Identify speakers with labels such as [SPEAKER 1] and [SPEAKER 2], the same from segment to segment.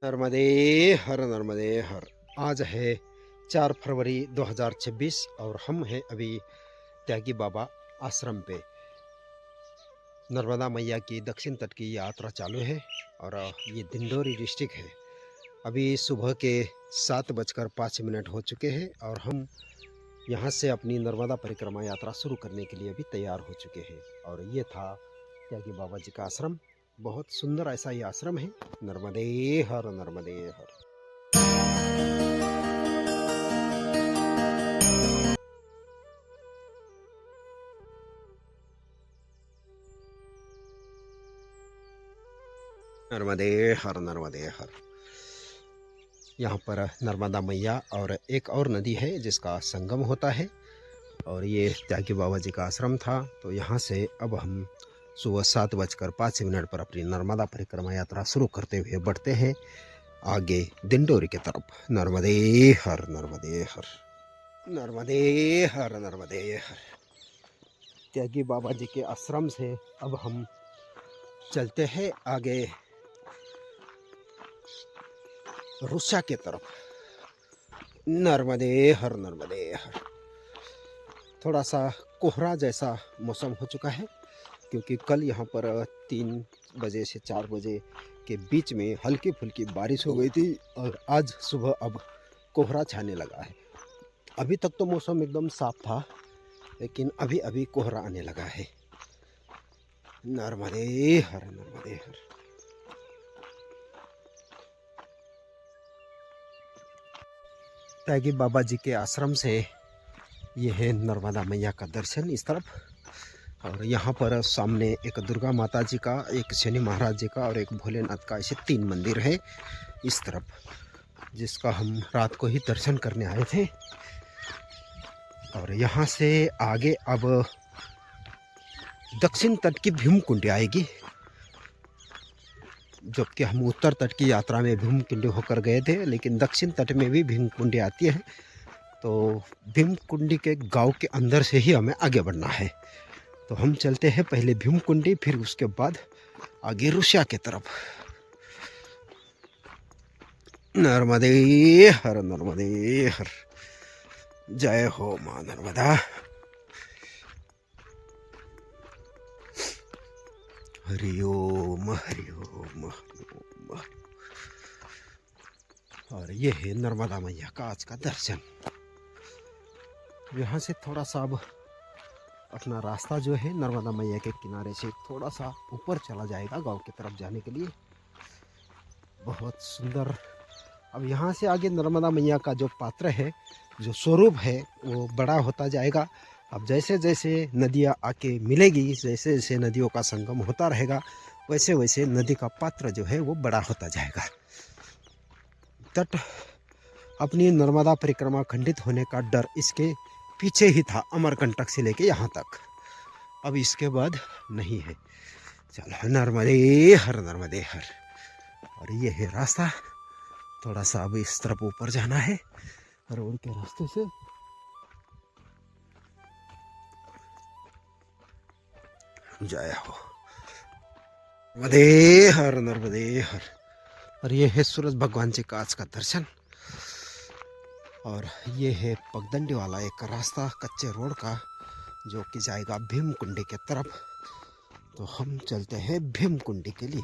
[SPEAKER 1] नर्मदे हर नर्मदे हर। आज है 4 फरवरी 2026 और हम हैं अभी त्यागी बाबा आश्रम पे। नर्मदा मैया की दक्षिण तट की यात्रा चालू है और ये दिंडोरी डिस्ट्रिक्ट है। अभी सुबह के 7:05 हो चुके हैं और हम यहाँ से अपनी नर्मदा परिक्रमा यात्रा शुरू करने के लिए अभी तैयार हो चुके हैं। और ये था त्यागी बाबा जी का आश्रम। बहुत सुंदर ऐसा ये आश्रम है। नर्मदे हर नर्मदे हर। नर्मदे हर नर्मदे हर। यहाँ पर नर्मदा मैया और एक और नदी है जिसका संगम होता है। और ये त्यागी बाबा जी का आश्रम था। तो यहाँ से अब हम सुबह 7:05 पर अपनी नर्मदा परिक्रमा यात्रा शुरू करते हुए बढ़ते हैं आगे दिंडोरी की तरफ। नर्मदे हर नर्मदे हर। नर्मदे हर नर्मदे हर। त्यागी बाबा जी के आश्रम से अब हम चलते हैं आगे रुषा की तरफ। नर्मदे हर नर्मदे हर। थोड़ा सा कोहरा जैसा मौसम हो चुका है क्योंकि कल यहाँ पर 3 बजे से 4 बजे के बीच में हल्की फुल्की बारिश हो गई थी और आज सुबह अब कोहरा छाने लगा है। अभी तक तो मौसम एकदम साफ था लेकिन अभी अभी कोहरा आने लगा है। नर्मदे हर नर्मदे हर। त्यागी बाबा जी के आश्रम से ये है नर्मदा मैया का दर्शन इस तरफ। और यहाँ पर सामने एक दुर्गा माता जी का, एक शनि महाराज जी का और एक भोलेनाथ का, ऐसे 3 मंदिर है इस तरफ, जिसका हम रात को ही दर्शन करने आए थे। और यहाँ से आगे अब दक्षिण तट की भीमकुंडी आएगी, जबकि हम उत्तर तट की यात्रा में भीमकुंडी होकर गए थे, लेकिन दक्षिण तट में भी भीमकुंडी आती है। तो भीमकुंडी के गांव के अंदर से ही हमें आगे बढ़ना है। तो हम चलते हैं पहले भीमकुंडी, फिर उसके बाद आगे रुषा की तरफ। नर्मदे हर नर्मदे हर। जय हो मां नर्मदा। हरि ओम हरि ओम हरि ओम। और ये है नर्मदा मैया का आज का दर्शन। यहाँ से थोड़ा सा अब अपना रास्ता जो है नर्मदा मैया के किनारे से थोड़ा सा ऊपर चला जाएगा गांव की तरफ जाने के लिए। बहुत सुंदर। अब यहाँ से आगे नर्मदा मैया का जो पात्र है, जो स्वरूप है, वो बड़ा होता जाएगा। अब जैसे जैसे नदियाँ आके मिलेगी, जैसे जैसे नदियों का संगम होता रहेगा, वैसे वैसे नदी का पात्र जो है वो बड़ा होता जाएगा। तट अपनी नर्मदा परिक्रमा खंडित होने का डर इसके पीछे ही था, अमरकंटक से लेके यहाँ तक। अब इसके बाद नहीं है। चलो नर्मदे हर नर्मदे हर। और ये है रास्ता। थोड़ा सा अब इस तरफ ऊपर जाना है रोड के रास्ते से। जय हो नर्मदे हर नर्मदे हर। और ये है सूरज भगवान जी का आज का दर्शन। और ये है पगडंडी वाला एक रास्ता कच्चे रोड का, जो कि जाएगा भीमकुंडी की तरफ। तो हम चलते हैं भीमकुंडी के लिए।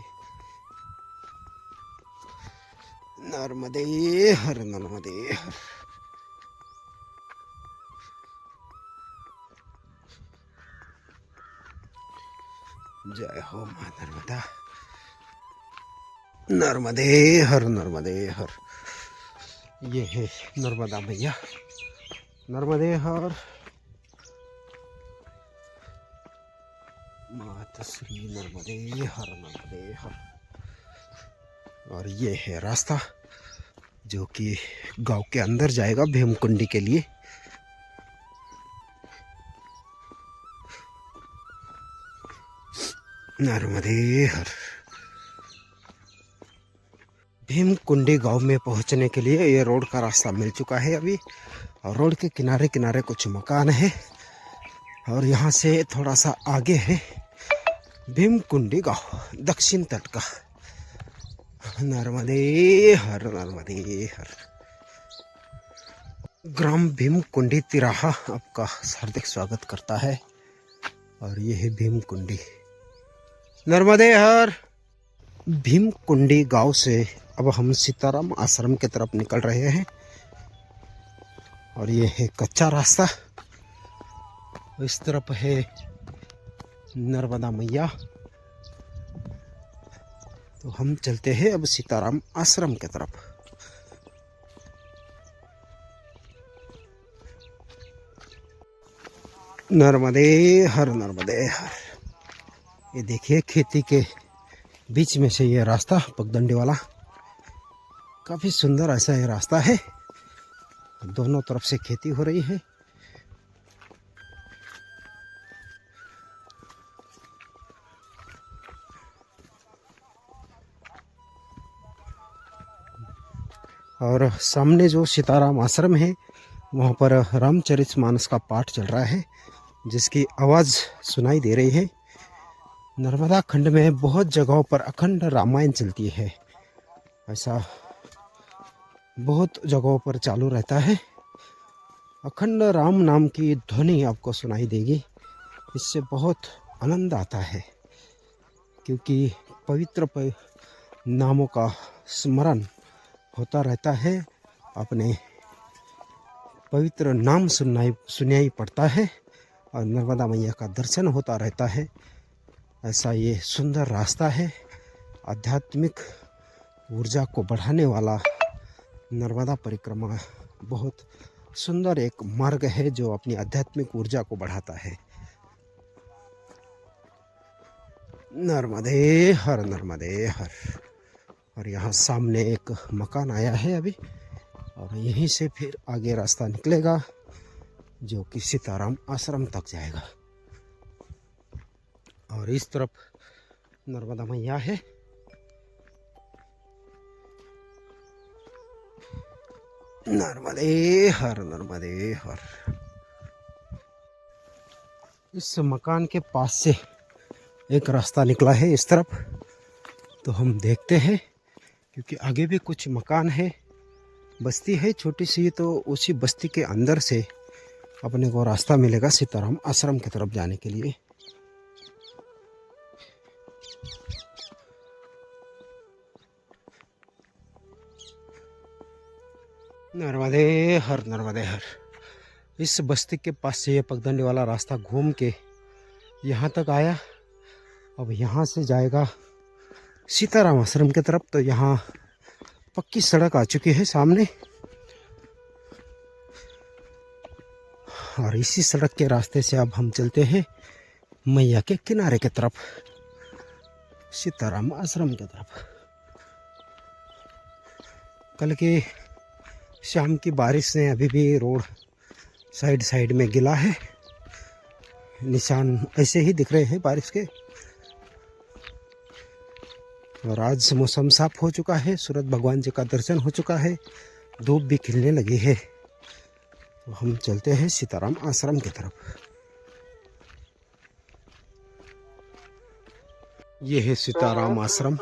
[SPEAKER 1] नर्मदे हर नर्मदे हर। जय हो मां नर्मदा। नर्मदे हर नर्मदे हर। ये है नर्मदा मैया। नर्मदे हर। माता श्री नर्मदे हर नर्मदे हर। और ये है रास्ता जो कि गांव के अंदर जाएगा भीमकुंडी के लिए। नर्मदे हर। भीमकुंडी गांव में पहुंचने के लिए ये रोड का रास्ता मिल चुका है अभी। और रोड के किनारे किनारे कुछ मकान है। और यहाँ से थोड़ा सा आगे है भीमकुंडी गांव, दक्षिण तट का। नर्मदे हर, नर्मदे हर। ग्राम भीमकुंडी तिराहा आपका हार्दिक स्वागत करता है। और ये है भीमकुंडी, नर्मदे हर। भीमकुंडी गांव से अब हम सीताराम आश्रम की तरफ निकल रहे हैं। और ये है कच्चा रास्ता, इस तरफ है नर्मदा मैया। तो हम चलते हैं अब सीताराम आश्रम की तरफ। नर्मदे हर, नर्मदे हर। ये देखिए खेती के बीच में से ये रास्ता पगडंडी वाला, काफी सुंदर ऐसा ये रास्ता है। दोनों तरफ से खेती हो रही है। और सामने जो सीताराम आश्रम है वहाँ पर रामचरितमानस का पाठ चल रहा है, जिसकी आवाज़ सुनाई दे रही है। नर्मदा खंड में बहुत जगहों पर अखंड रामायण चलती है, ऐसा बहुत जगहों पर चालू रहता है। अखंड राम नाम की ध्वनि आपको सुनाई देगी, इससे बहुत आनंद आता है, क्योंकि पवित्र नामों का स्मरण होता रहता है। अपने पवित्र नाम सुनाई पड़ता है और नर्मदा मैया का दर्शन होता रहता है। ऐसा ये सुंदर रास्ता है, आध्यात्मिक ऊर्जा को बढ़ाने वाला नर्मदा परिक्रमा बहुत सुंदर एक मार्ग है जो अपनी आध्यात्मिक ऊर्जा को बढ़ाता है। नर्मदे हर, नर्मदे हर। और यहाँ सामने एक मकान आया है अभी, और यहीं से फिर आगे रास्ता निकलेगा जो कि सीताराम आश्रम तक जाएगा। और इस तरफ नर्मदा मैया है। नर्मदे हर, नर्मदे हर। इस मकान के पास से एक रास्ता निकला है इस तरफ, तो हम देखते हैं, क्योंकि आगे भी कुछ मकान है, बस्ती है छोटी सी, तो उसी बस्ती के अंदर से अपने को रास्ता मिलेगा सीताराम आश्रम की तरफ जाने के लिए। नर्मदे हर, नर्मदे हर। इस बस्ती के पास से ये पगडंडी वाला रास्ता घूम के यहाँ तक आया। अब यहाँ से जाएगा सीताराम आश्रम की तरफ। तो यहाँ पक्की सड़क आ चुकी है सामने, और इसी सड़क के रास्ते से अब हम चलते हैं मैया के किनारे की तरफ, सीताराम आश्रम की तरफ। कल के शाम की बारिश ने अभी भी रोड साइड में गिला है, निशान ऐसे ही दिख रहे हैं बारिश के। और आज मौसम साफ हो चुका है, सूरज भगवान जी का दर्शन हो चुका है, धूप भी खिलने लगी है। तो हम चलते हैं सीताराम आश्रम की तरफ। ये है सीताराम आश्रम।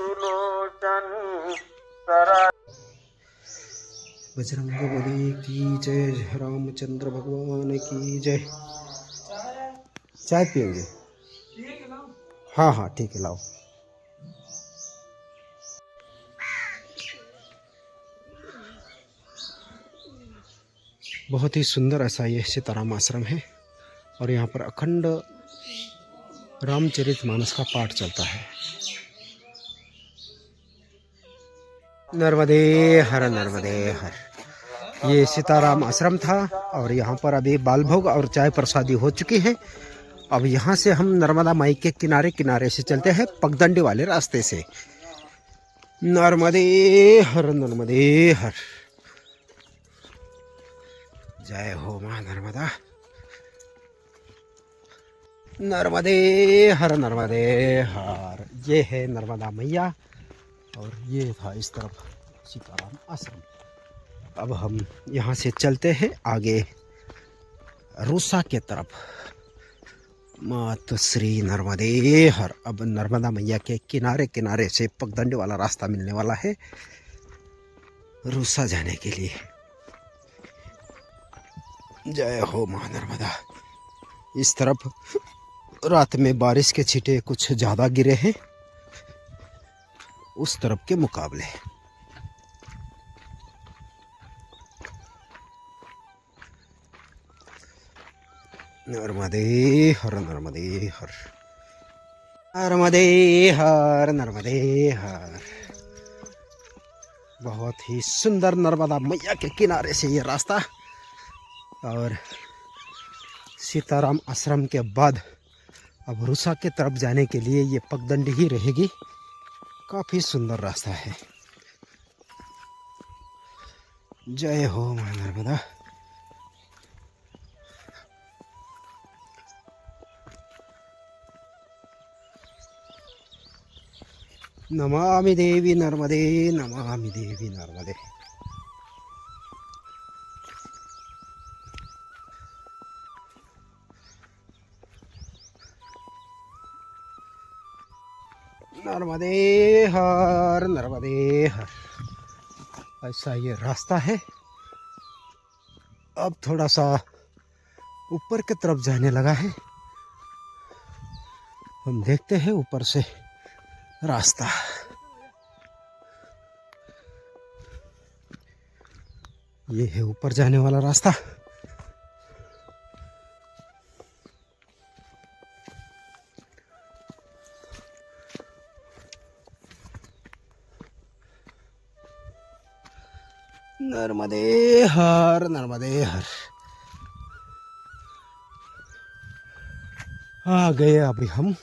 [SPEAKER 1] बजरंगबली की जय, रामचंद्र भगवान की जय। चाय पियेंगे? हाँ हाँ ठीक है, लाओ। बहुत ही सुंदर ऐसा ये सीताराम आश्रम है, और यहाँ पर अखंड रामचरितमानस का पाठ चलता है। नर्मदे हर, नर्मदे हर। ये सीताराम आश्रम था, और यहाँ पर अभी बाल भोग और चाय प्रसादी हो चुकी है। अब यहाँ से हम नर्मदा माई के किनारे से चलते हैं पगडंडी वाले रास्ते से। नर्मदे हर, नर्मदे हर। जय हो माँ नर्मदा। नर्मदे हर, नर्मदे हर। ये है नर्मदा मैया, और ये था इस तरफ सीताराम आश्रम। अब हम यहाँ से चलते हैं आगे रूसा के तरफ। मात श्री नर्मदे हर। अब नर्मदा मैया के किनारे किनारे से पगडंडी वाला रास्ता मिलने वाला है रूसा जाने के लिए। जय हो मां नर्मदा। इस तरफ रात में बारिश के छींटे कुछ ज़्यादा गिरे हैं उस तरफ के मुकाबले। नर्मदे हर नर्मदे हर। नर्मदे हर नर्मदे हर। बहुत ही सुंदर नर्मदा मैया के किनारे से ये रास्ता, और सीताराम आश्रम के बाद अब रूसा के तरफ जाने के लिए ये पगडंडी ही रहेगी। काफ़ी सुंदर रास्ता है। जय हो मां नर्मदा। नमामि देवी नर्मदे, नमामि देवी नर्मदे। नर्मदे हर नर्मदे हर। ऐसा ये रास्ता है। अब थोड़ा सा ऊपर की तरफ जाने लगा है। हम देखते हैं ऊपर से रास्ता। ये है ऊपर जाने वाला रास्ता। नर्मदे हर नर्मदे हर। आ गए अभी हम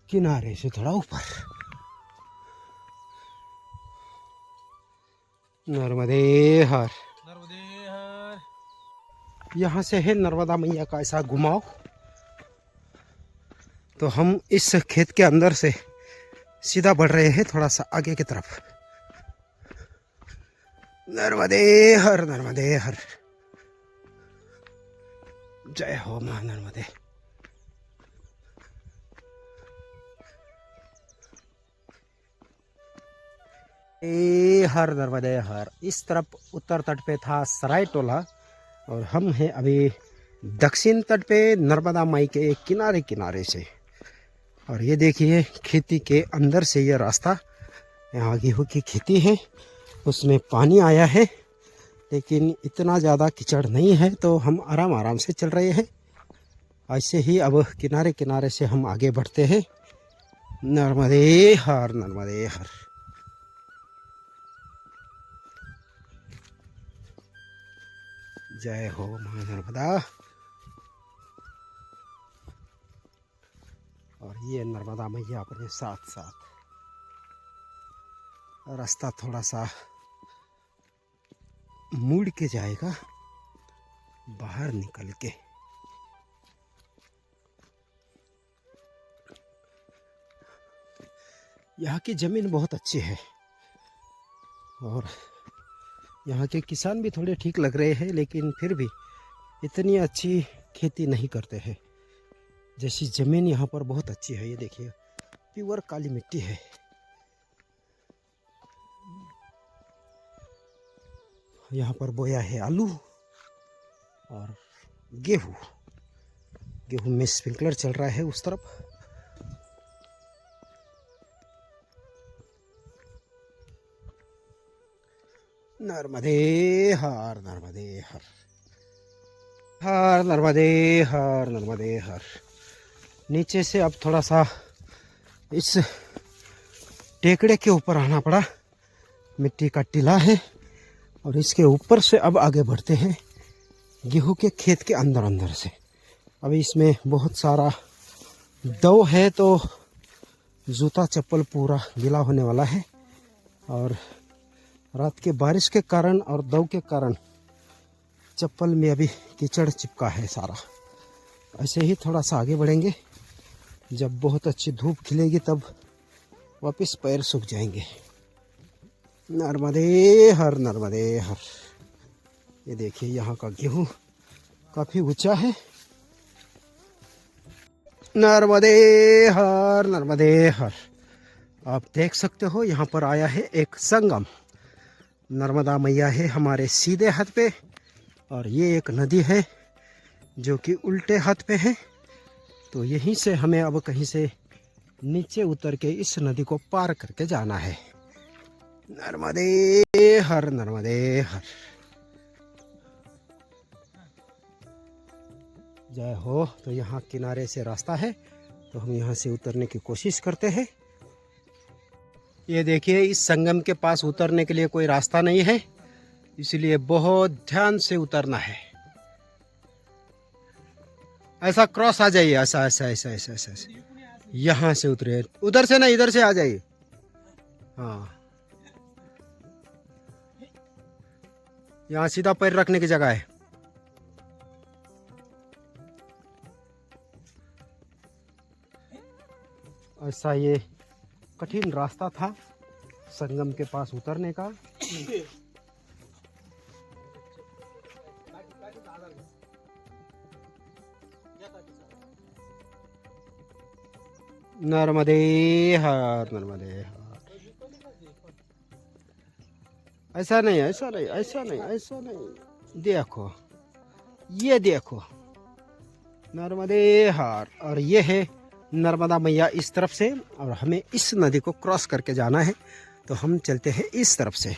[SPEAKER 1] किनारे से थोड़ा ऊपर। नर्मदे हर। नर्मदे हर। यहाँ से है नर्मदा मैया का ऐसा घुमाव। तो हम इस खेत के अंदर से सीधा बढ़ रहे हैं थोड़ा सा आगे की तरफ। नर्मदे हर नर्मदे हर। जय हो मां नर्मदे। हर नर्मदे हर। इस तरफ उत्तर तट पे था सराय टोला, और हम हैं अभी दक्षिण तट पे नर्मदा माई के किनारे किनारे से। और ये देखिए खेती के अंदर से ये रास्ता, यहाँ गेहूँ की खेती है, उसमें पानी आया है लेकिन इतना ज़्यादा कीचड़ नहीं है, तो हम आराम आराम से चल रहे हैं। ऐसे ही अब किनारे किनारे से हम आगे बढ़ते हैं। नर्मदे हर नर्मदे हर। जय हो मां नर्मदा। और ये नर्मदा मैया अपने साथ साथ। रास्ता थोड़ा सा मुड़ के जाएगा बाहर निकल के। यहाँ की ज़मीन बहुत अच्छी है और यहाँ के किसान भी थोड़े ठीक लग रहे हैं, लेकिन फिर भी इतनी अच्छी खेती नहीं करते हैं। जैसी ज़मीन यहाँ पर बहुत अच्छी है। ये देखिए प्योर काली मिट्टी है। यहाँ पर बोया है आलू और गेहूँ। गेहूँ में स्प्रिंकलर चल रहा है उस तरफ। नर्मदे हर नर्मदे हर। हर नर्मदे हर नर्मदे हर। नीचे से अब थोड़ा सा इस टेकड़े के ऊपर आना पड़ा। मिट्टी का टीला है और इसके ऊपर से अब आगे बढ़ते हैं गेहूं के खेत के अंदर अंदर से। अभी इसमें बहुत सारा दव है, तो जूता चप्पल पूरा गीला होने वाला है। और रात के बारिश के कारण और दव के कारण चप्पल में अभी कीचड़ चिपका है सारा। ऐसे ही थोड़ा सा आगे बढ़ेंगे। जब बहुत अच्छी धूप खिलेगी तब वापस पैर सूख जाएंगे। नर्मदे हर नर्मदे हर। ये देखिए यहाँ का गेहूँ काफ़ी ऊंचा है। नर्मदे हर, नर्मदे हर। आप देख सकते हो यहाँ पर आया है एक संगम। नर्मदा मैया है हमारे सीधे हाथ पे और ये एक नदी है जो कि उल्टे हाथ पे है। तो यहीं से हमें अब कहीं से नीचे उतर के इस नदी को पार करके जाना है। नर्मदे हर, नर्मदे हर। जय हो। तो यहाँ किनारे से रास्ता है तो हम यहाँ से उतरने की कोशिश करते हैं। ये देखिए इस संगम के पास उतरने के लिए कोई रास्ता नहीं है, इसलिए बहुत ध्यान से उतरना है। ऐसा क्रॉस आ जाइए, ऐसा ऐसा ऐसा ऐसा ऐसा, ऐसा। यहाँ से उतरे, उधर से नहीं इधर से आ जाइए। हाँ, यहाँ सीधा पैर रखने की जगह है। ऐसा ये कठिन रास्ता था संगम के पास उतरने का। नर्मदे हर, नर्मदे हर। ऐसा नहीं, ऐसा नहीं, ऐसा नहीं, ऐसा नहीं। देखो, ये देखो नर्मदे हर। और ये है नर्मदा मैया इस तरफ से, और हमें इस नदी को क्रॉस करके जाना है। तो हम चलते हैं इस तरफ से।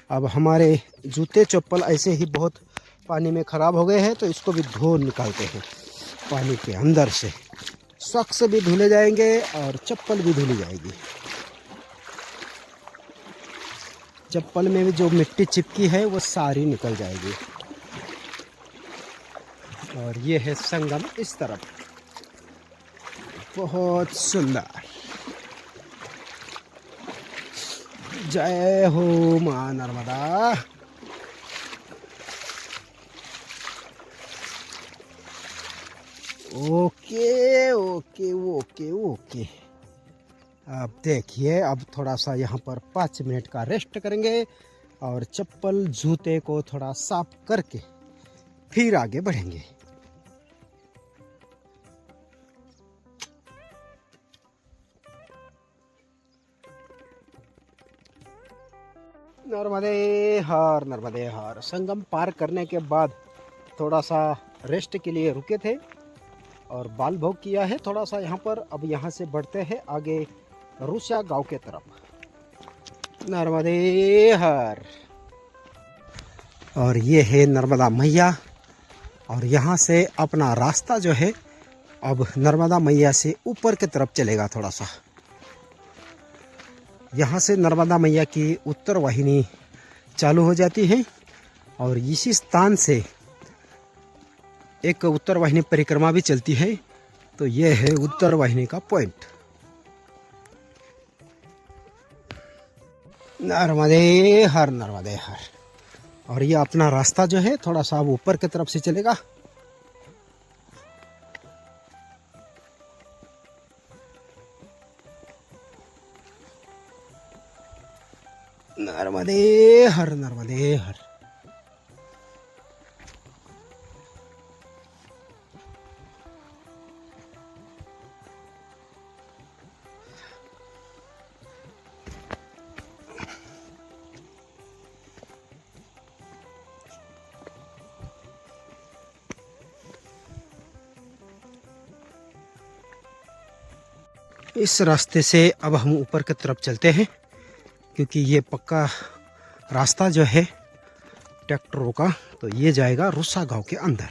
[SPEAKER 1] अब हमारे जूते चप्पल ऐसे ही बहुत पानी में ख़राब हो गए हैं, तो इसको भी धो निकालते हैं पानी के अंदर से। सॉक्स भी धुले जाएंगे और चप्पल भी धुली जाएगी। चप्पल में भी जो मिट्टी चिपकी है वो सारी निकल जाएगी। और ये है संगम इस तरफ, बहुत सुंदर। जय हो मां Narmada. Okay okay okay okay. अब देखिए, अब थोड़ा सा यहाँ पर 5 मिनट का रेस्ट करेंगे और चप्पल जूते को थोड़ा साफ करके फिर आगे बढ़ेंगे। नर्मदे हर, नर्मदे हर। संगम पार करने के बाद थोड़ा सा रेस्ट के लिए रुके थे और बाल भोग किया है थोड़ा सा यहाँ पर। अब यहाँ से बढ़ते हैं आगे रूसा गांव के तरफ। नर्मदे हर। और ये है नर्मदा मैया। और यहाँ से अपना रास्ता जो है अब नर्मदा मैया से ऊपर की तरफ चलेगा थोड़ा सा। यहाँ से नर्मदा मैया की उत्तर वाहिनी चालू हो जाती है और इसी स्थान से एक उत्तर वाहिनी परिक्रमा भी चलती है। तो ये है उत्तर वाहिनी का पॉइंट। नर्मदे हर, नर्मदे हर। और ये अपना रास्ता जो है थोड़ा सा अब ऊपर की तरफ से चलेगा। नर्मदे हर, नर्मदे हर। इस रास्ते से अब हम ऊपर की तरफ चलते हैं, क्योंकि ये पक्का रास्ता जो है ट्रैक्टरों का, तो ये जाएगा रूसा गांव के अंदर।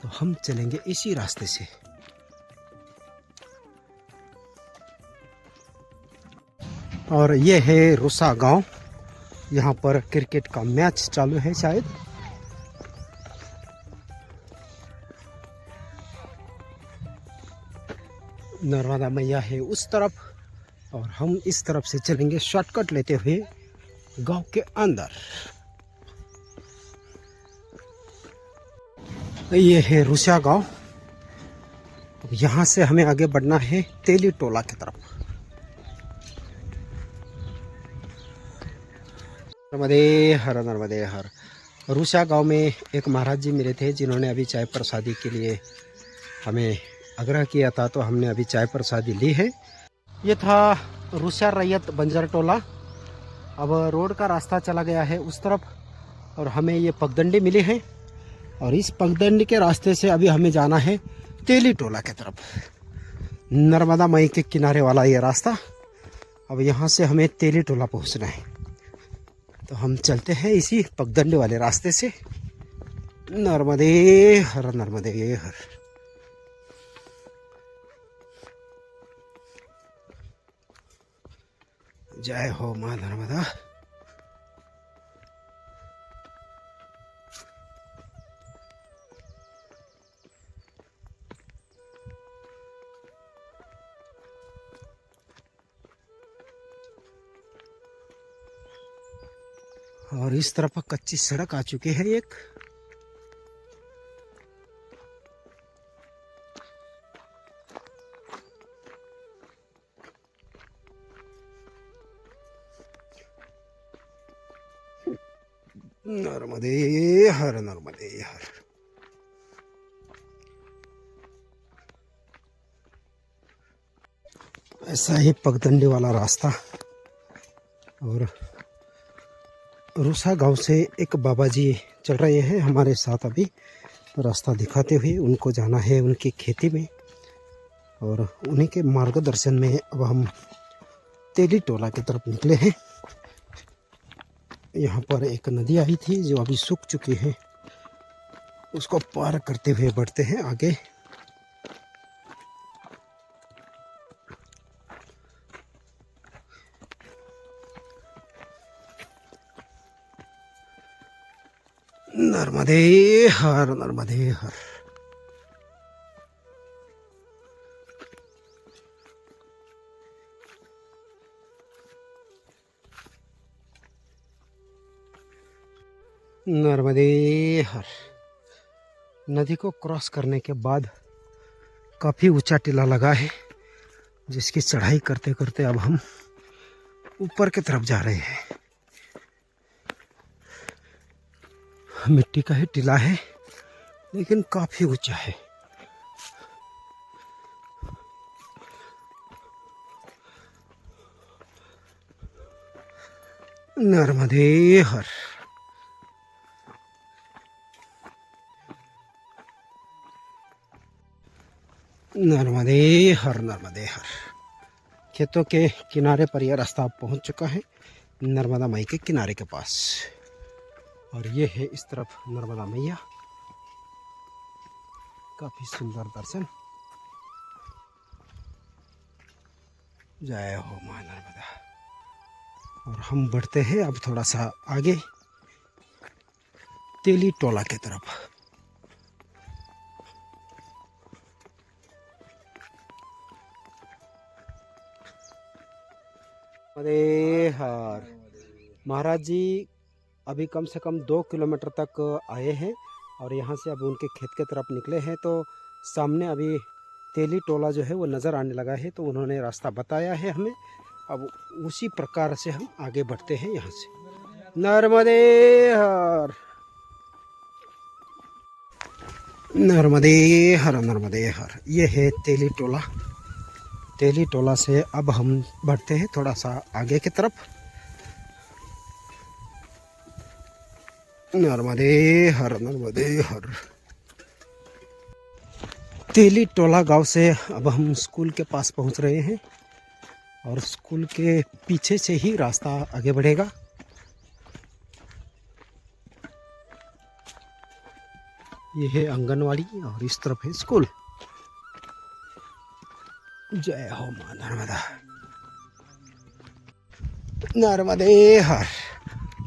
[SPEAKER 1] तो हम चलेंगे इसी रास्ते से। और ये है रूसा गांव। यहाँ पर क्रिकेट का मैच चालू है शायद। नर्मदा मैया है उस तरफ और हम इस तरफ से चलेंगे शॉर्टकट लेते हुए गांव के अंदर। ये है रूसा गांव। यहाँ से हमें आगे बढ़ना है तेली टोला की तरफ। नर्मदे हर, नर्मदे हर। रूसा गांव में एक महाराज जी मिले थे जिन्होंने अभी चाय प्रसादी के लिए हमें आग्रह किया था, तो हमने अभी चाय प्रसादी ली है। ये था रूसा रैयत बंजर टोला। अब रोड का रास्ता चला गया है उस तरफ और हमें ये पगडंडी मिली है और इस पगडंडी के रास्ते से अभी हमें जाना है तेली टोला की तरफ। नर्मदा मई के किनारे वाला ये रास्ता। अब यहाँ से हमें तेली टोला पहुँचना है, तो हम चलते हैं इसी पगडंडी वाले रास्ते से। नर्मदे हर, नर्मदे हर। जय हो माँ नर्मदा। और इस तरफ कच्ची सड़क आ चुकी है एक। नर्मदे हर, नर्मदे हर। ऐसा ही पगडंडी वाला रास्ता। और रूसा गांव से एक बाबा जी चल रहे हैं हमारे साथ, अभी रास्ता दिखाते हुए। उनको जाना है उनकी खेती में और उन्हीं के मार्गदर्शन में अब हम तेली टोला की तरफ निकले हैं। यहाँ पर एक नदी आई थी जो अभी सूख चुकी है, उसको पार करते हुए बढ़ते हैं आगे। नर्मदे हर, नर्मदे हर। नर्मदे हर। नदी को क्रॉस करने के बाद काफ़ी ऊंचा टीला लगा है, जिसकी चढ़ाई करते करते अब हम ऊपर की तरफ जा रहे हैं। मिट्टी का ही टीला है लेकिन काफ़ी ऊंचा है। नर्मदे हर। नर्मदे हर, नर्मदे हर। खेतों के किनारे पर यह रास्ता पहुंच चुका है, नर्मदा मई के किनारे के पास। और ये है इस तरफ नर्मदा मैया। काफ़ी सुंदर दर्शन। जय हो माँ नर्मदा। और हम बढ़ते हैं अब थोड़ा सा आगे तेली टोला की तरफ। अरे हार महाराज जी अभी कम से कम 2 किलोमीटर तक आए हैं और यहाँ से अब उनके खेत के तरफ निकले हैं, तो सामने अभी तेली टोला जो है वो नज़र आने लगा है। तो उन्होंने रास्ता बताया है हमें, अब उसी प्रकार से हम आगे बढ़ते हैं यहाँ से। नर्मदे हर, नर्मदे हर, नर्मदे हर। ये है तेली टोला। तेली टोला से अब हम बढ़ते हैं थोड़ा सा आगे की तरफ। नर्मदे हर, नर्मदे हर। तेली टोला गांव से अब हम स्कूल के पास पहुंच रहे हैं और स्कूल के पीछे से ही रास्ता आगे बढ़ेगा। ये है आंगनवाड़ी और इस तरफ है स्कूल। जय हो माँ नर्मदा। नर्मदे हर।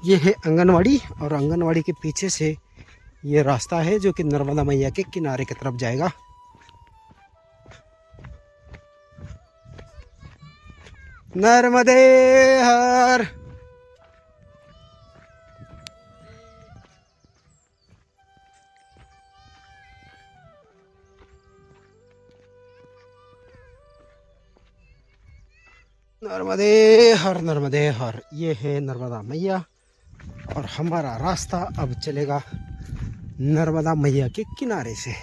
[SPEAKER 1] ये है आंगनवाड़ी और आंगनवाड़ी के पीछे से ये रास्ता है जो कि नर्मदा मैया के किनारे की तरफ जाएगा। नर्मदे हर। नर्मदे हर, नर्मदे हर। ये है नर्मदा मैया और हमारा रास्ता अब चलेगा नर्मदा मैया के किनारे से।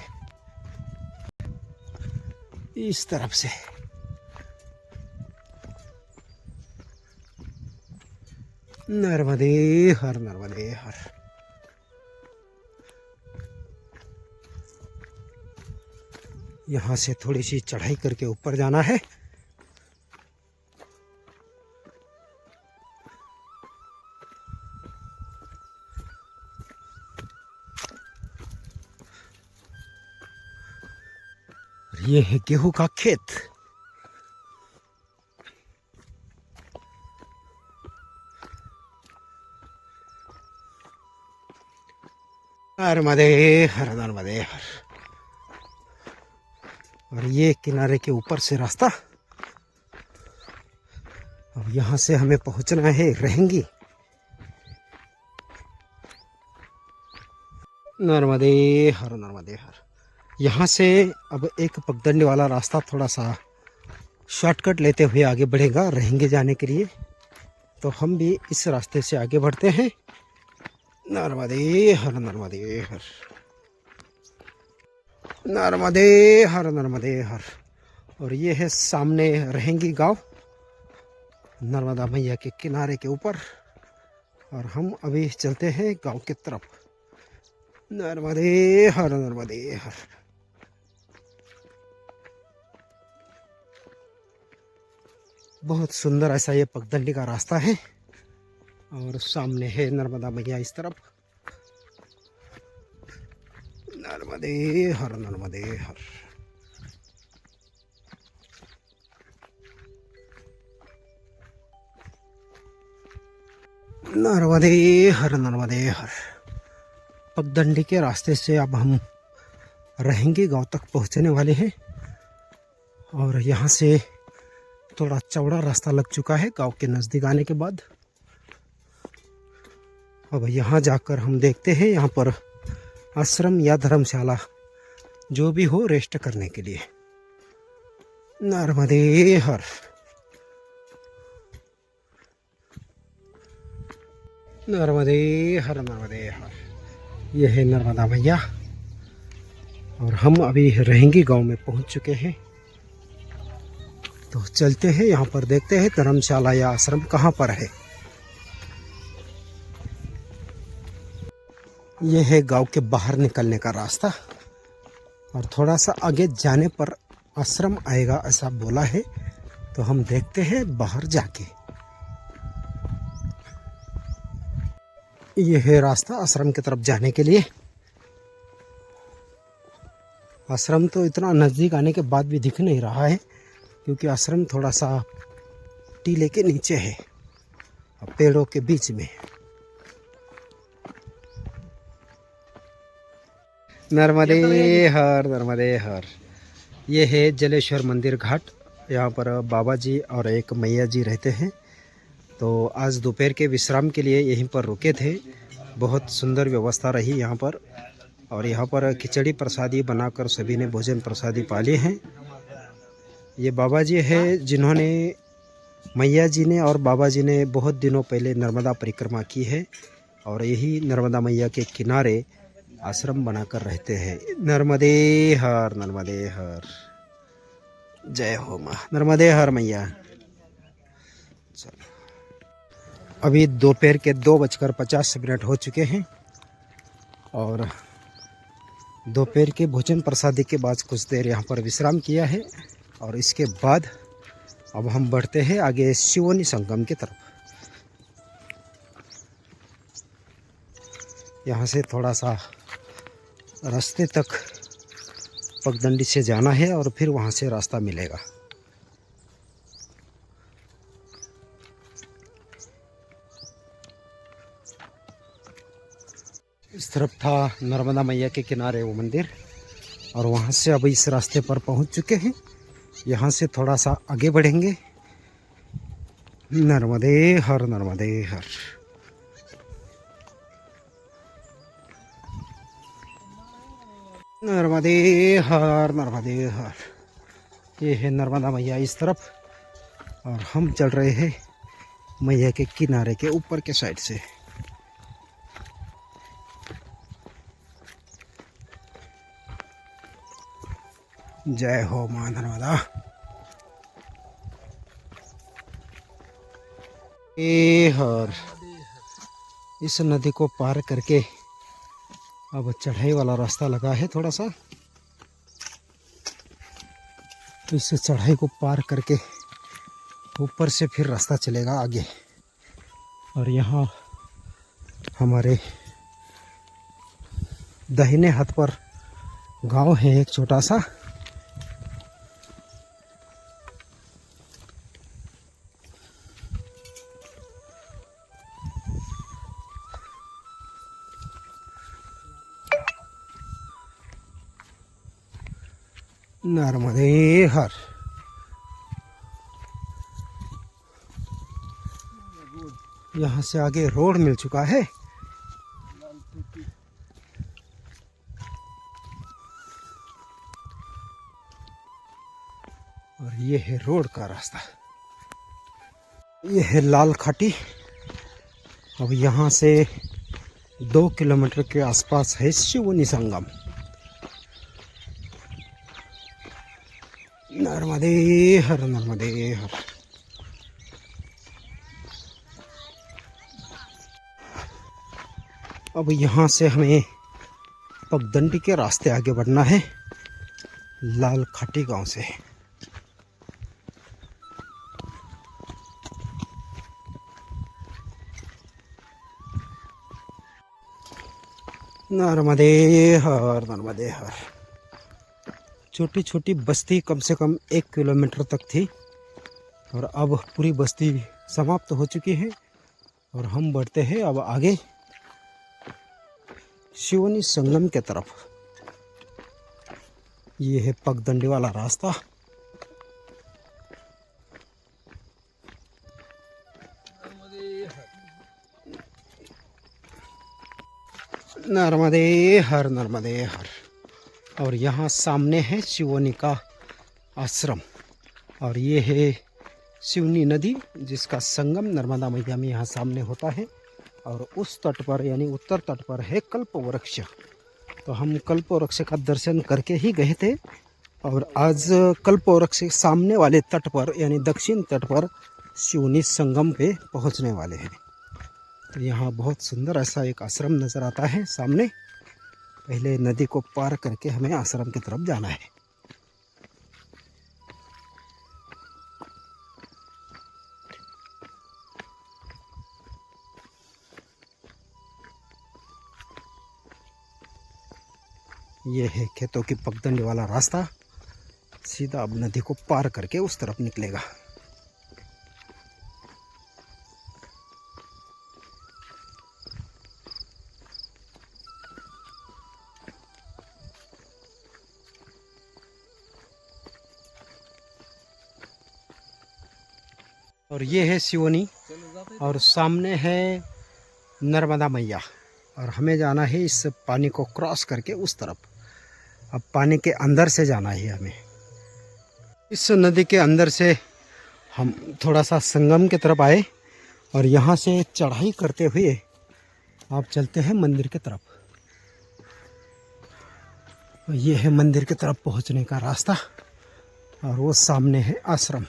[SPEAKER 1] इस तरफ से। नर्मदे हर, नर्मदे हर। यहाँ से थोड़ी सी चढ़ाई करके ऊपर जाना है। ये है गेहूं का खेत। नर्मदे हर, नर्मदे हर। और ये किनारे के ऊपर से रास्ता। अब यहाँ से हमें पहुंचना है रहेंगी। नर्मदे हर, नर्मदे हर। यहाँ से अब एक पगडंडी वाला रास्ता थोड़ा सा शॉर्टकट लेते हुए आगे बढ़ेगा रहेंगे जाने के लिए। तो हम भी इस रास्ते से आगे बढ़ते हैं। नर्मदे हर, नर्मदे हर। नर्मदे हर, नर्मदे हर। और ये है सामने रहेंगी गांव, नर्मदा मैया के किनारे के ऊपर। और हम अभी चलते हैं गांव की तरफ। नर्मदे हर, नर्मदे हर। बहुत सुंदर ऐसा ये पगडंडी का रास्ता है। और सामने है नर्मदा मैया इस तरफ। नर्मदे हर, नर्मदे हर। नर्मदे हर, नर्मदे हर। पगडंडी के रास्ते से अब हम रहेंगे गांव तक पहुंचने वाले हैं। और यहाँ से थोड़ा चौड़ा रास्ता लग चुका है गांव के नज़दीक आने के बाद। अब यहाँ जाकर हम देखते हैं यहाँ पर आश्रम या धर्मशाला जो भी हो रेस्ट करने के लिए। नर्मदे हर। नर्मदे हर, नर्मदे हर। यह है नर्मदा मैया। और हम अभी रहेंगी गांव में पहुंच चुके हैं। तो चलते हैं यहाँ पर देखते हैं धर्मशाला या आश्रम कहाँ पर है। यह है गांव के बाहर निकलने का रास्ता। और थोड़ा सा आगे जाने पर आश्रम आएगा ऐसा बोला है। तो हम देखते हैं बाहर जाके। यह है रास्ता आश्रम की तरफ जाने के लिए। आश्रम तो इतना नज़दीक आने के बाद भी दिख नहीं रहा है, क्योंकि आश्रम थोड़ा सा टीले के नीचे है, पेड़ों के बीच में। नर्मदे हर, नर्मदे हर। ये है जलेश्वर मंदिर घाट। यहाँ पर बाबा जी और एक मैया जी रहते हैं। तो आज दोपहर के विश्राम के लिए यहीं पर रुके थे। बहुत सुंदर व्यवस्था रही यहाँ पर। और यहाँ पर खिचड़ी प्रसादी बनाकर सभी ने भोजन प्रसादी पाले हैं। ये बाबा जी है जिन्होंने, मैया जी ने और बाबा जी ने बहुत दिनों पहले नर्मदा परिक्रमा की है। और यही नर्मदा मैया के किनारे आश्रम बनाकर रहते हैं। नर्मदे हर, नर्मदे हर। जय हो माँ नर्मदे हर मैया। चलो, अभी दोपहर के 2:50 हो चुके हैं। और दोपहर के भोजन प्रसादी के बाद कुछ देर यहाँ पर विश्राम किया है। और इसके बाद अब हम बढ़ते हैं आगे शिवोनी संगम की तरफ। यहाँ से थोड़ा सा रास्ते तक पगडंडी से जाना है और फिर वहाँ से रास्ता मिलेगा। इस तरफ था नर्मदा मैया के किनारे वो मंदिर। और वहाँ से अब इस रास्ते पर पहुँच चुके हैं। यहाँ से थोड़ा सा आगे बढ़ेंगे। नर्मदे हर, नर्मदे हर। नर्मदे हर, नर्मदे हर। ये है नर्मदा मैया इस तरफ। और हम चल रहे हैं मैया के किनारे के ऊपर के साइड से। जय हो मां नर्मदा। और इस नदी को पार करके अब चढ़ाई वाला रास्ता लगा है थोड़ा सा, तो इस चढ़ाई को पार करके ऊपर से फिर रास्ता चलेगा आगे। और यहाँ हमारे दाहिने हाथ पर गांव है एक छोटा सा। नर्मदे हर। यहाँ से आगे रोड मिल चुका है। और ये है रोड का रास्ता। ये है लाल खाटी। अब यहाँ से 2 किलोमीटर के आसपास है शिवनी संगम। नर्मदे हर नर्मदे हर। अब यहाँ से हमें पगडंडी के रास्ते आगे बढ़ना है लाल खाटी गांव से। नर्मदे हर नर्मदे हर। छोटी छोटी बस्ती कम से कम 1 किलोमीटर तक थी और अब पूरी बस्ती समाप्त हो चुकी है। और हम बढ़ते हैं अब आगे शिवनी संगम के तरफ। ये है पगडंडी वाला रास्ता। नर्मदे हर नर्मदे हर। और यहाँ सामने है शिवनी का आश्रम। और ये है शिवनी नदी जिसका संगम नर्मदा मैया में यहाँ सामने होता है। और उस तट पर यानी उत्तर तट पर है कल्प वृक्ष। तो हम कल्प वृक्ष का दर्शन करके ही गए थे और आज कल्प वृक्ष के सामने वाले तट पर यानी दक्षिण तट पर शिवनी संगम पे पहुंचने वाले हैं। तो यहाँ बहुत सुंदर ऐसा एक आश्रम नज़र आता है सामने। पहले नदी को पार करके हमें आश्रम की तरफ जाना है। ये है खेतों की पगडंडी वाला रास्ता। सीधा अब नदी को पार करके उस तरफ निकलेगा। और ये है शिवनी और सामने है नर्मदा मैया। और हमें जाना है इस पानी को क्रॉस करके उस तरफ। अब पानी के अंदर से जाना है हमें। इस नदी के अंदर से हम थोड़ा सा संगम की तरफ आए और यहाँ से चढ़ाई करते हुए आप चलते हैं मंदिर की तरफ। ये है मंदिर की तरफ पहुँचने का रास्ता। और वो सामने है आश्रम।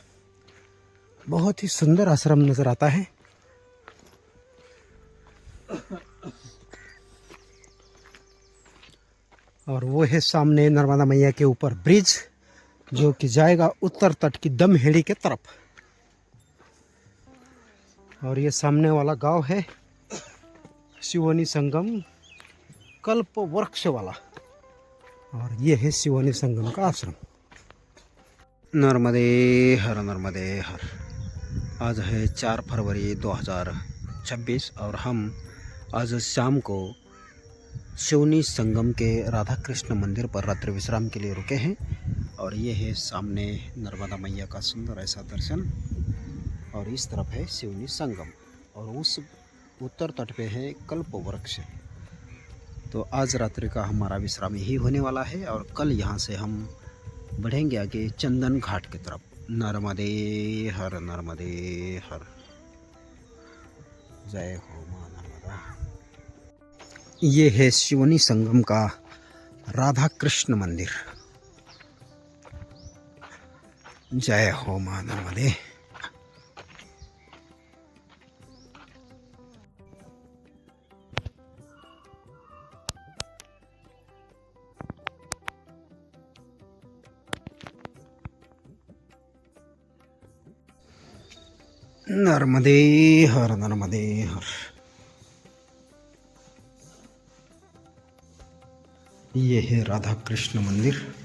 [SPEAKER 1] बहुत ही सुंदर आश्रम नज़र आता है। और वो है सामने नर्मदा मैया के ऊपर ब्रिज जो कि जाएगा उत्तर तट की दमहेड़ी के तरफ। और ये सामने वाला गांव है शिवनी संगम कल्प वृक्ष वाला। और ये है शिवनी संगम का आश्रम। नर्मदे हर नर्मदे हर। आज है 4 फरवरी 2026 और हम आज शाम को शिवनी संगम के राधा कृष्ण मंदिर पर रात्रि विश्राम के लिए रुके हैं। और ये है सामने नर्मदा मैया का सुंदर ऐसा दर्शन। और इस तरफ है शिवनी संगम और उस उत्तर तट पे है कल्प वृक्ष। तो आज रात्रि का हमारा विश्राम यही होने वाला है और कल यहाँ से हम बढ़ेंगे आगे चंदन घाट की तरफ। नर्मदे हर नर्मदे हर। जय हो मां नर्मदा। ये है शिवनी संगम का राधा कृष्ण मंदिर। जय हो मां नर्मदे। नर्मदे हर, नर्मदे हर। ये है राधा कृष्ण मंदिर।